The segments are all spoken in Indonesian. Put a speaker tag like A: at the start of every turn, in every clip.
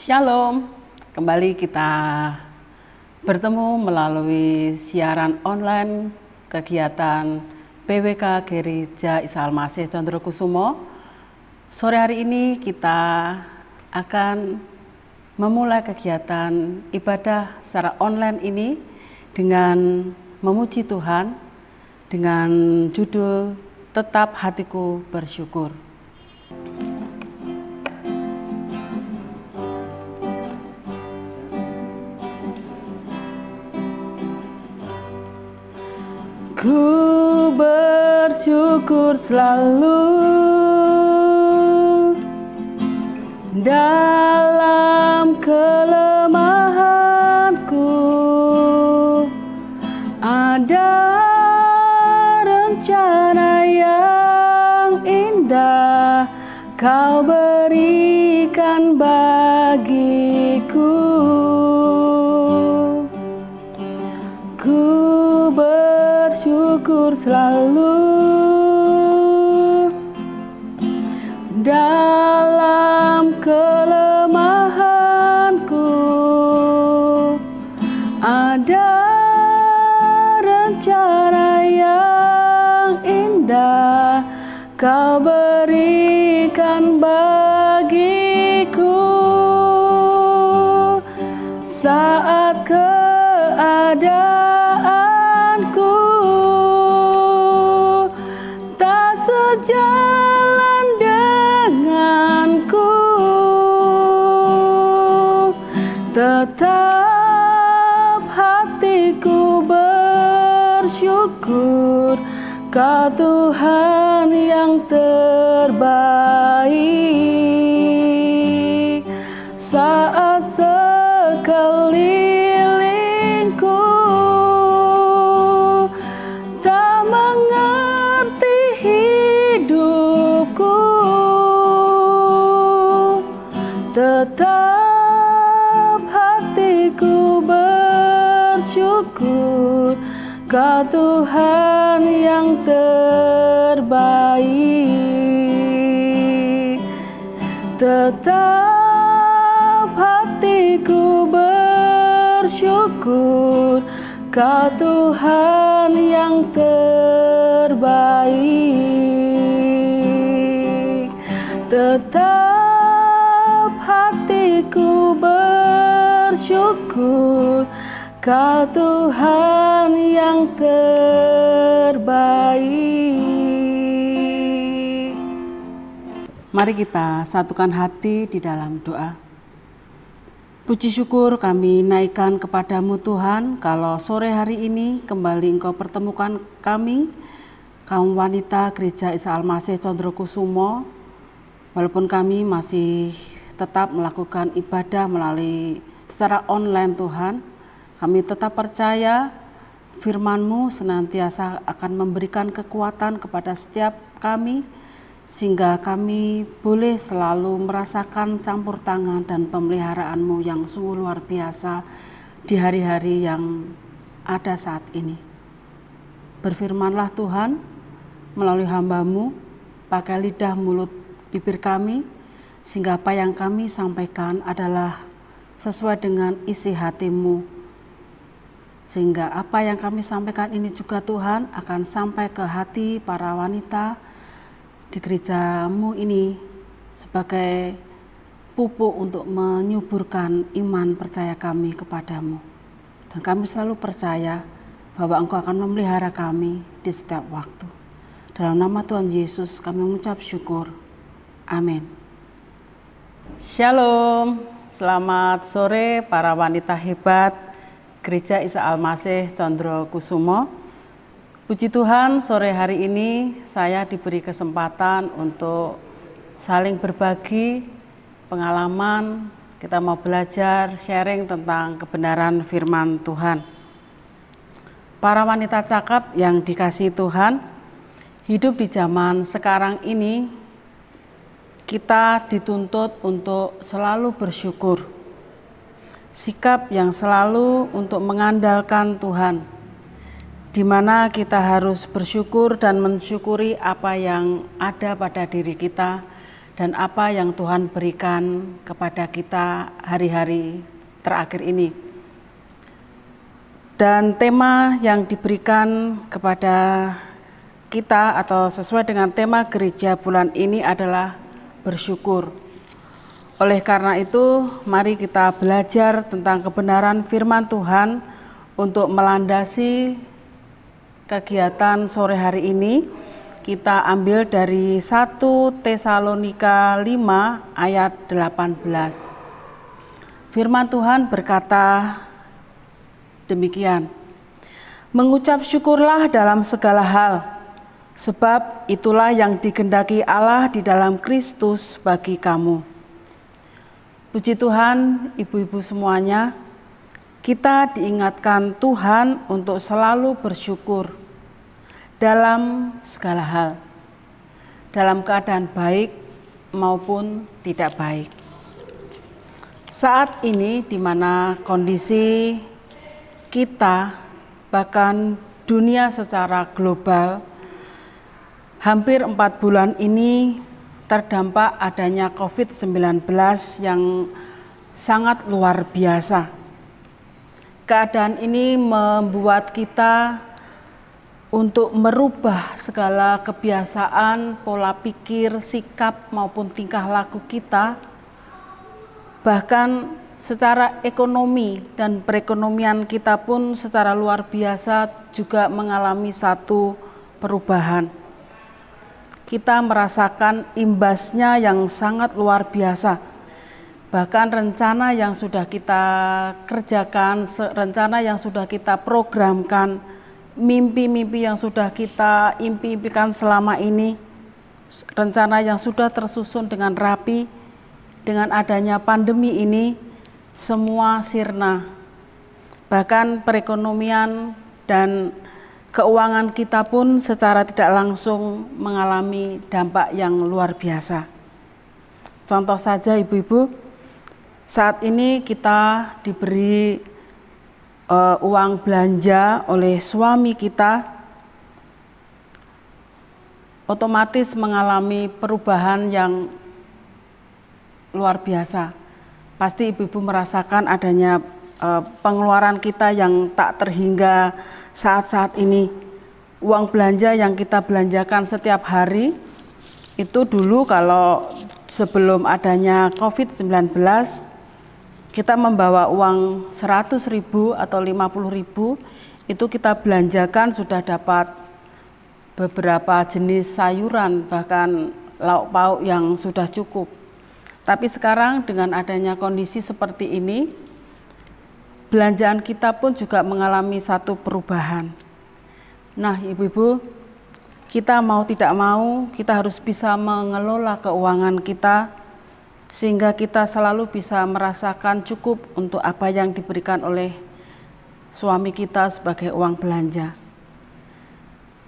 A: Shalom, kembali kita bertemu melalui siaran online kegiatan PWK Gereja Isa Al-Masih Condrokusumo. Sore hari ini kita akan memulai kegiatan ibadah secara online ini dengan memuji Tuhan dengan judul Tetap Hatiku Bersyukur. Ku bersyukur selalu dalam kelemahanku. Ada rencana yang indah Kau berikan bagiku. Ku bersyukur selalu dalam kelemahanku. Ada rencana yang indah Kau berikan bagiku. Saat keadaanku tak sejalan denganku, tetap hatiku bersyukur. Kau Tuhan yang terbaik. Saat sekelilingku tak mengerti hidupku, tetap hatiku bersyukur. Kau Tuhan yang terbaik. Tetap hatiku bersyukur. Kau Tuhan yang terbaik. Tetap hatiku bersyukur. Kau Tuhan yang terbaik. Mari kita satukan hati di dalam doa. Puji syukur kami naikkan kepadamu Tuhan, kalau sore hari ini kembali Engkau pertemukan kami, kaum wanita Gereja Isa Al-Masih Condrokusumo, walaupun kami masih tetap melakukan ibadah melalui secara online Tuhan. Kami tetap percaya firman-Mu senantiasa akan memberikan kekuatan kepada setiap kami, sehingga kami boleh selalu merasakan campur tangan dan pemeliharaan-Mu yang sungguh luar biasa di hari-hari yang ada saat ini. Berfirmanlah Tuhan melalui hamba-Mu, pakai lidah, mulut, bibir kami, sehingga apa yang kami sampaikan adalah sesuai dengan isi hati-Mu. Sehingga apa yang kami sampaikan ini juga Tuhan akan sampai ke hati para wanita di gereja-Mu ini sebagai pupuk untuk menyuburkan iman percaya kami kepadamu. Dan kami selalu percaya bahwa Engkau akan memelihara kami di setiap waktu. Dalam nama Tuhan Yesus kami mengucap syukur. Amin. Shalom, selamat sore para wanita hebat Gereja Isa Al-Masih Condrokusumo. Puji Tuhan, sore hari ini saya diberi kesempatan untuk saling berbagi pengalaman. Kita mau belajar sharing tentang kebenaran firman Tuhan. Para wanita cakap yang dikasihi Tuhan, hidup di zaman sekarang ini kita dituntut untuk selalu bersyukur. Sikap yang selalu untuk mengandalkan Tuhan, di mana kita harus bersyukur dan mensyukuri apa yang ada pada diri kita dan apa yang Tuhan berikan kepada kita hari-hari terakhir ini. Dan tema yang diberikan kepada kita atau sesuai dengan tema gereja bulan ini adalah bersyukur. Oleh karena itu, mari kita belajar tentang kebenaran firman Tuhan untuk melandasi kegiatan sore hari ini. Kita ambil dari 1 Tesalonika 5 ayat 18. Firman Tuhan berkata demikian, mengucap syukurlah dalam segala hal, sebab itulah yang dikehendaki Allah di dalam Kristus bagi kamu. Puji Tuhan, ibu-ibu semuanya, kita diingatkan Tuhan untuk selalu bersyukur dalam segala hal, dalam keadaan baik maupun tidak baik. Saat ini di mana kondisi kita, bahkan dunia secara global, hampir 4 bulan ini terdampak adanya COVID-19 yang sangat luar biasa. Keadaan ini membuat kita untuk merubah segala kebiasaan, pola pikir, sikap maupun tingkah laku kita. Bahkan secara ekonomi dan perekonomian kita pun secara luar biasa juga mengalami satu perubahan. Kita merasakan imbasnya yang sangat luar biasa. Bahkan rencana yang sudah kita kerjakan, rencana yang sudah kita programkan, mimpi-mimpi yang sudah kita impikan selama ini, rencana yang sudah tersusun dengan rapi, dengan adanya pandemi ini, semua sirna. Bahkan perekonomian dan keuangan kita pun secara tidak langsung mengalami dampak yang luar biasa. Contoh saja ibu-ibu, saat ini kita diberi uang belanja oleh suami kita, otomatis mengalami perubahan yang luar biasa. Pasti ibu-ibu merasakan adanya pengeluaran kita yang tak terhingga saat-saat ini. Uang belanja yang kita belanjakan setiap hari itu dulu kalau sebelum adanya COVID-19 kita membawa uang 100.000 atau 50.000, itu kita belanjakan sudah dapat beberapa jenis sayuran, bahkan lauk pauk yang sudah cukup. Tapi sekarang dengan adanya kondisi seperti ini, belanjaan kita pun juga mengalami satu perubahan. Nah, ibu-ibu, kita mau tidak mau, kita harus bisa mengelola keuangan kita, sehingga kita selalu bisa merasakan cukup untuk apa yang diberikan oleh suami kita sebagai uang belanja.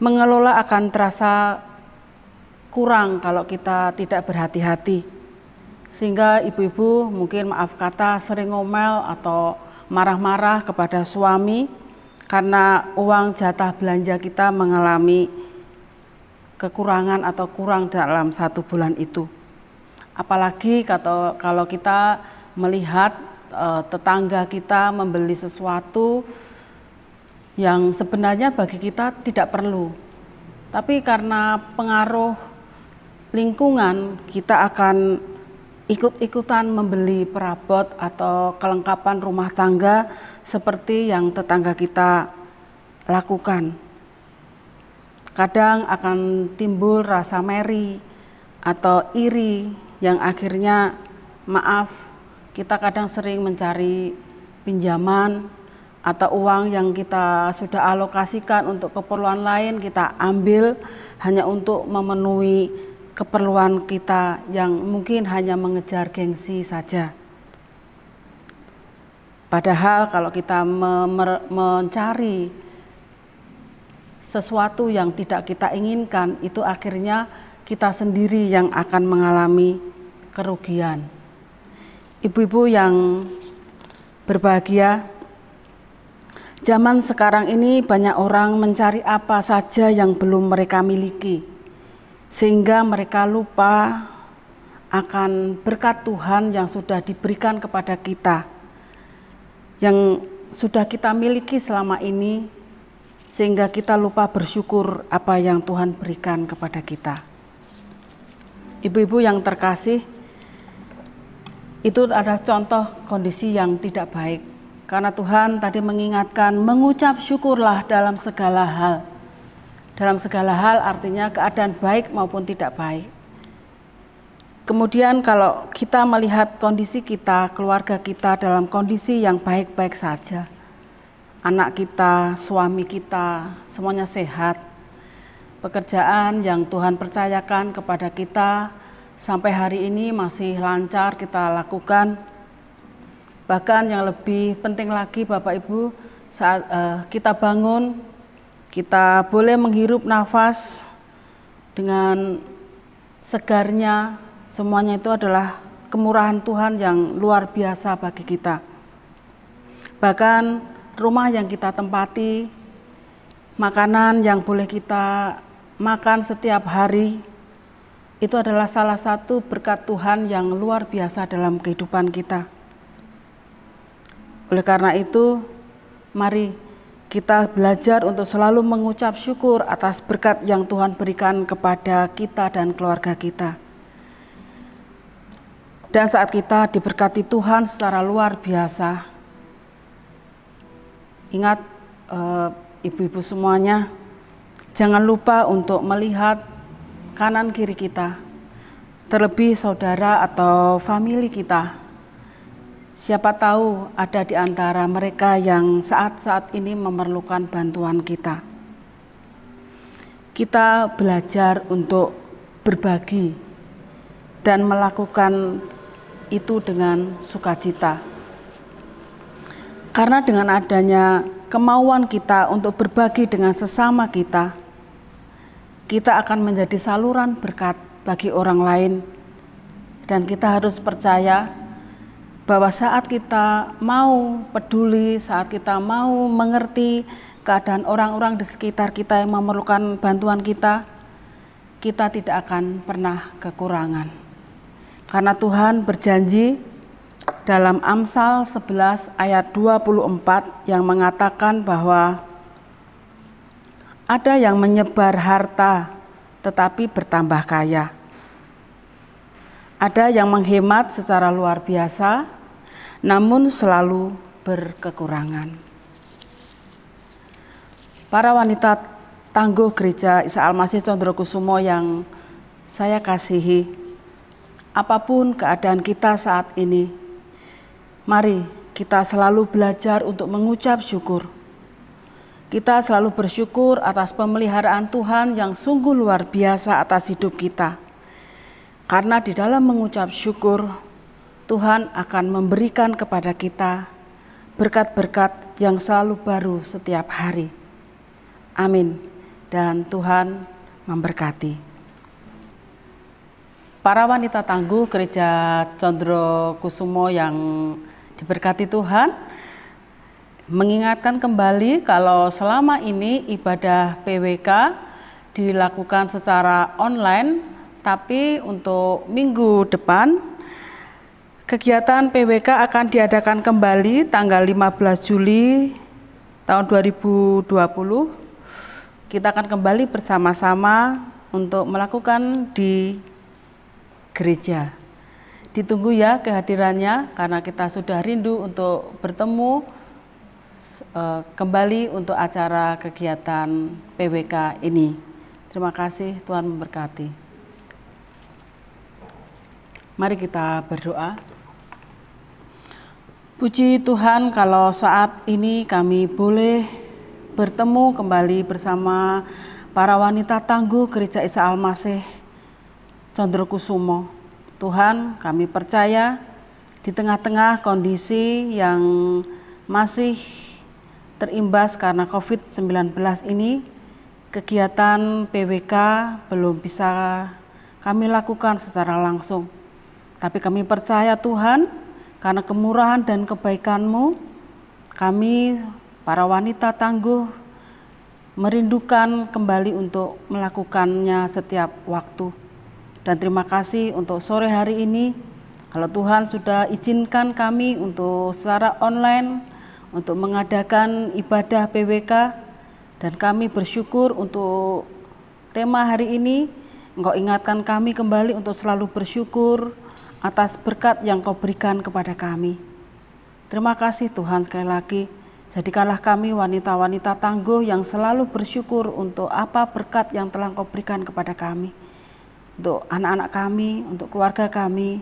A: Mengelola akan terasa kurang kalau kita tidak berhati-hati. Sehingga ibu-ibu mungkin maaf kata sering ngomel atau marah-marah kepada suami karena uang jatah belanja kita mengalami kekurangan atau kurang dalam 1 bulan itu. Apalagi kalau kita melihat tetangga kita membeli sesuatu yang sebenarnya bagi kita tidak perlu. Tapi karena pengaruh lingkungan, kita akan ikut-ikutan membeli perabot atau kelengkapan rumah tangga seperti yang tetangga kita lakukan. Kadang akan timbul rasa meri atau iri yang akhirnya kita kadang sering mencari pinjaman atau uang yang kita sudah alokasikan untuk keperluan lain kita ambil hanya untuk memenuhi keperluan kita yang mungkin hanya mengejar gengsi saja. Padahal kalau kita mencari sesuatu yang tidak kita inginkan, itu akhirnya kita sendiri yang akan mengalami kerugian. Ibu-ibu yang berbahagia, zaman sekarang ini banyak orang mencari apa saja yang belum mereka miliki, sehingga mereka lupa akan berkat Tuhan yang sudah diberikan kepada kita, yang sudah kita miliki selama ini, sehingga kita lupa bersyukur apa yang Tuhan berikan kepada kita. Ibu-ibu yang terkasih, itu adalah contoh kondisi yang tidak baik. Karena Tuhan tadi mengingatkan, mengucap syukurlah dalam segala hal. Dalam segala hal artinya keadaan baik maupun tidak baik. Kemudian kalau kita melihat kondisi kita, keluarga kita dalam kondisi yang baik-baik saja. Anak kita, suami kita, semuanya sehat. Pekerjaan yang Tuhan percayakan kepada kita sampai hari ini masih lancar kita lakukan. Bahkan yang lebih penting lagi Bapak Ibu, saat kita bangun, kita boleh menghirup nafas dengan segarnya, semuanya itu adalah kemurahan Tuhan yang luar biasa bagi kita. Bahkan rumah yang kita tempati, makanan yang boleh kita makan setiap hari, itu adalah salah satu berkat Tuhan yang luar biasa dalam kehidupan kita. Oleh karena itu, mari kita belajar untuk selalu mengucap syukur atas berkat yang Tuhan berikan kepada kita dan keluarga kita. Dan saat kita diberkati Tuhan secara luar biasa, ingat ibu-ibu semuanya, jangan lupa untuk melihat kanan kiri kita, terlebih saudara atau famili kita. Siapa tahu ada di antara mereka yang saat-saat ini memerlukan bantuan kita. Kita belajar untuk berbagi dan melakukan itu dengan sukacita. Karena dengan adanya kemauan kita untuk berbagi dengan sesama kita, kita akan menjadi saluran berkat bagi orang lain. Dan kita harus percaya bahwa saat kita mau peduli, saat kita mau mengerti keadaan orang-orang di sekitar kita yang memerlukan bantuan kita, kita tidak akan pernah kekurangan. Karena Tuhan berjanji dalam Amsal 11 ayat 24 yang mengatakan bahwa ada yang menyebar harta tetapi bertambah kaya. Ada yang menghemat secara luar biasa, namun selalu berkekurangan. Para wanita tangguh Gereja Isa Al-Masih Condrokusumo yang saya kasihi, apapun keadaan kita saat ini, mari kita selalu belajar untuk mengucap syukur. Kita selalu bersyukur atas pemeliharaan Tuhan yang sungguh luar biasa atas hidup kita. Karena di dalam mengucap syukur, Tuhan akan memberikan kepada kita berkat-berkat yang selalu baru setiap hari. Amin. Dan Tuhan memberkati. Para wanita tangguh Gereja Condrokusumo yang diberkati Tuhan, mengingatkan kembali kalau selama ini ibadah PWK dilakukan secara online, tapi untuk minggu depan kegiatan PWK akan diadakan kembali tanggal 15 Juli tahun 2020. Kita akan kembali bersama-sama untuk melakukan di gereja. Ditunggu ya kehadirannya, karena kita sudah rindu untuk bertemu kembali untuk acara kegiatan PWK ini. Terima kasih, Tuhan memberkati. Mari kita berdoa. Puji Tuhan kalau saat ini kami boleh bertemu kembali bersama para wanita tangguh Gereja Isa Al-Masih Condrokusumo. Tuhan, kami percaya di tengah-tengah kondisi yang masih terimbas karena COVID-19 ini, kegiatan PWK belum bisa kami lakukan secara langsung. Tapi kami percaya Tuhan, karena kemurahan dan kebaikan-Mu, kami para wanita tangguh merindukan kembali untuk melakukannya setiap waktu. Dan terima kasih untuk sore hari ini, kalau Tuhan sudah izinkan kami untuk secara online, untuk mengadakan ibadah PWK, dan kami bersyukur untuk tema hari ini. Engkau ingatkan kami kembali untuk selalu bersyukur atas berkat yang Kau berikan kepada kami. Terima kasih Tuhan sekali lagi. Jadikanlah kami wanita-wanita tangguh yang selalu bersyukur untuk apa berkat yang telah Kau berikan kepada kami. Untuk anak-anak kami, untuk keluarga kami,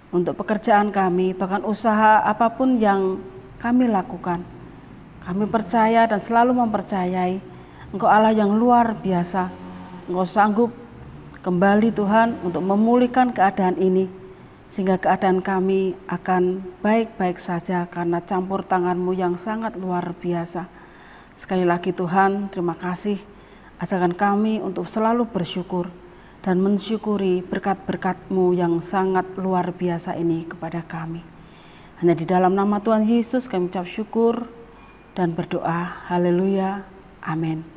A: untuk pekerjaan kami, bahkan usaha apapun yang kami lakukan. Kami percaya dan selalu mempercayai Engkau Allah yang luar biasa. Engkau sanggup kembali Tuhan untuk memulihkan keadaan ini, sehingga keadaan kami akan baik-baik saja karena campur tangan-Mu yang sangat luar biasa. Sekali lagi Tuhan, terima kasih. Ajarkan kami untuk selalu bersyukur dan mensyukuri berkat-berkat-Mu yang sangat luar biasa ini kepada kami. Hanya di dalam nama Tuhan Yesus kami ucap syukur dan berdoa. Haleluya. Amin.